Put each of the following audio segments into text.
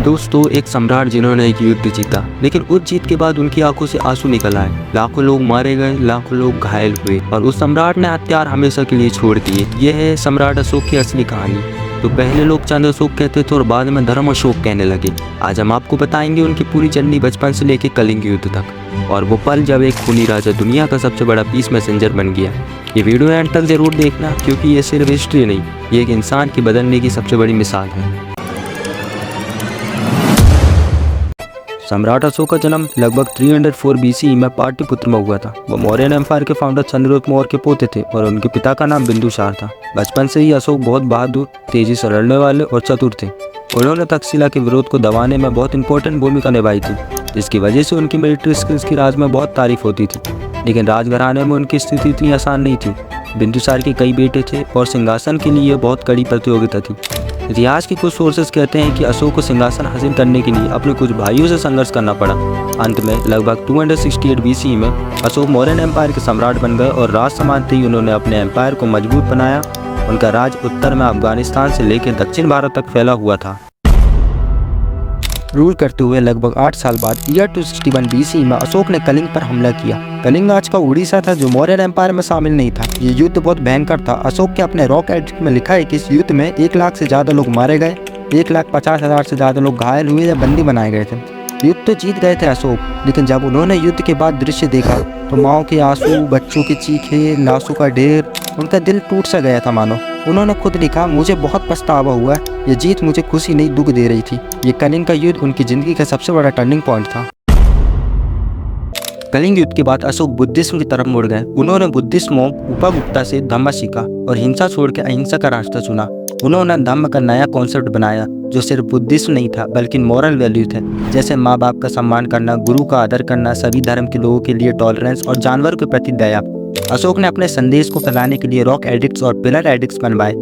दोस्तों, एक सम्राट जिन्होंने एक युद्ध जीता, लेकिन उस जीत के बाद उनकी आंखों से आंसू निकल आए। लाखों लोग मारे गए, लाखों लोग घायल हुए और उस सम्राट ने हथियार हमेशा के लिए छोड़ दिए। यह है सम्राट अशोक की असली कहानी। तो पहले लोग चंद्र अशोक कहते थे और बाद में धर्म अशोक कहने लगे। आज हम आपको बताएंगे उनकी पूरी जर्नी, बचपन से लेकर कलिंग युद्ध तक, और वो पल जब एक खूनी राजा दुनिया का सबसे बड़ा पीस मैसेंजर बन गया। ये वीडियो एंड तक जरूर देखना, क्योंकि ये सिर्फ हिस्ट्री नहीं, ये एक इंसान की बदलने की सबसे बड़ी मिसाल है। सम्राट अशोक का जन्म लगभग 304 BCE में पाटलिपुत्र में हुआ था। वो मौर्यन एम्पायर के फाउंडर चंद्रगुप्त मौर्य के पोते थे और उनके पिता का नाम बिंदुसार था। बचपन से ही अशोक बहुत बहादुर, तेजी से लड़ने वाले और चतुर थे। उन्होंने तक्षशिला के विरोध को दबाने में बहुत इंपॉर्टेंट भूमिका निभाई थी, जिसकी वजह से उनकी मिलिट्री स्किल्स की राज में बहुत तारीफ होती थी। लेकिन राजघराने में उनकी स्थिति इतनी आसान नहीं थी। बिंदुसार के कई बेटे थे और सिंहासन के लिए बहुत कड़ी प्रतियोगिता थी। इतिहास के कुछ सोर्सेज कहते हैं कि अशोक को सिंहासन हासिल करने के लिए अपने कुछ भाइयों से संघर्ष करना पड़ा। अंत में लगभग 268 BCE में अशोक मौर्यन एम्पायर के सम्राट बन गए और राज संभालते ही उन्होंने अपने एम्पायर को मजबूत बनाया। उनका राज उत्तर में अफगानिस्तान से लेकर दक्षिण भारत तक फैला हुआ था। रूल करते हुए लगभग 8 साल बाद ईयर 261 BCE में अशोक ने कलिंग पर हमला किया। कलिंग आज का उड़ीसा था, जो मौर्यन एम्पायर में शामिल नहीं था। ये युद्ध बहुत भयंकर था। अशोक के अपने रॉक एडिक्ट में लिखा है कि इस युद्ध में 1 लाख से ज़्यादा लोग मारे गए, 1,50,000 से ज़्यादा लोग घायल हुए या बंदी बनाए गए थे। युद्ध तो जीत गए थे अशोक, लेकिन जब उन्होंने युद्ध के बाद दृश्य देखा तो माओ के आंसू, बच्चों की चीखें, लाशों का ढेर, उनका दिल टूट सा गया था मानो। उन्होंने खुद लिखा, मुझे बहुत पछतावा हुआ, ये जीत मुझे खुशी नहीं दुख दे रही थी। ये कलिंग का युद्ध उनकी जिंदगी का सबसे बड़ा टर्निंग पॉइंट था। कलिंग युद्ध के बाद अशोक बुद्धिज्म की तरफ मुड़ गए। उन्होंने बुद्धिस्ट मॉन्क उपगुप्ता से धम्म सीखा और हिंसा छोड़ के अहिंसा का रास्ता चुना। उन्होंने धम्म का नया कॉन्सेप्ट बनाया, जो सिर्फ बुद्धिज्म नहीं था बल्कि मॉरल वैल्यू थे, जैसे माँ बाप का सम्मान करना, गुरु का आदर करना, सभी धर्म के लोगों के लिए टॉलरेंस और जानवर के प्रति दया। अशोक ने अपने संदेश को फैलाने के लिए रॉक एडिक्ट्स और पिलर एडिक्ट्स बनवाए।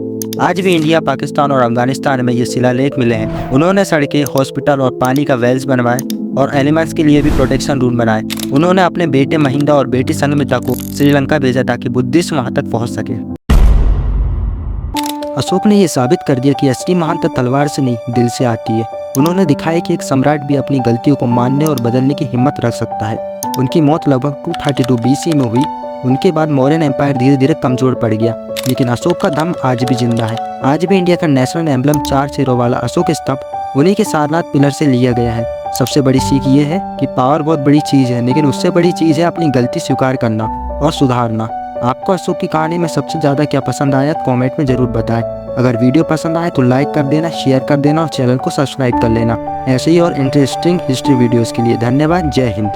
आज भी इंडिया, पाकिस्तान और अफगानिस्तान में ये शिलालेख मिले हैं। उन्होंने सड़कें, हॉस्पिटल और पानी का वेल्स बनवाए और एनिमल्स के लिए भी प्रोटेक्शन रूल बनाए। उन्होंने अपने बेटे महिंदा और बेटी संघमित्रा को श्रीलंका भेजा ताकि बुद्धिज्म वहां तक पहुंच सके। अशोक ने यह साबित कर दिया कि असली महानता तलवार से नहीं, दिल से आती है। उन्होंने दिखाया कि एक सम्राट भी अपनी गलतियों को मानने और बदलने की हिम्मत रख सकता है। उनकी मौत लगभग 232 BCE में हुई। उनके बाद मौर्यन एम्पायर धीरे धीरे कमजोर पड़ गया, लेकिन अशोक का दम आज भी जिंदा है। आज भी इंडिया का नेशनल एम्बलम 4 सिरों वाला अशोक स्तंभ उन्हीं के सारनाथ पिलर से लिया गया है। सबसे बड़ी सीख ये है कि पावर बहुत बड़ी चीज़ है, लेकिन उससे बड़ी चीज़ है अपनी गलती स्वीकार करना और सुधारना। आपको अशोक की कहानी में सबसे ज़्यादा क्या पसंद आया, कमेंट में ज़रूर बताएं। अगर वीडियो पसंद आए तो लाइक कर देना, शेयर कर देना और चैनल को सब्सक्राइब कर लेना। ऐसे ही और इंटरेस्टिंग हिस्ट्री वीडियोज़ के लिए धन्यवाद। जय हिंद।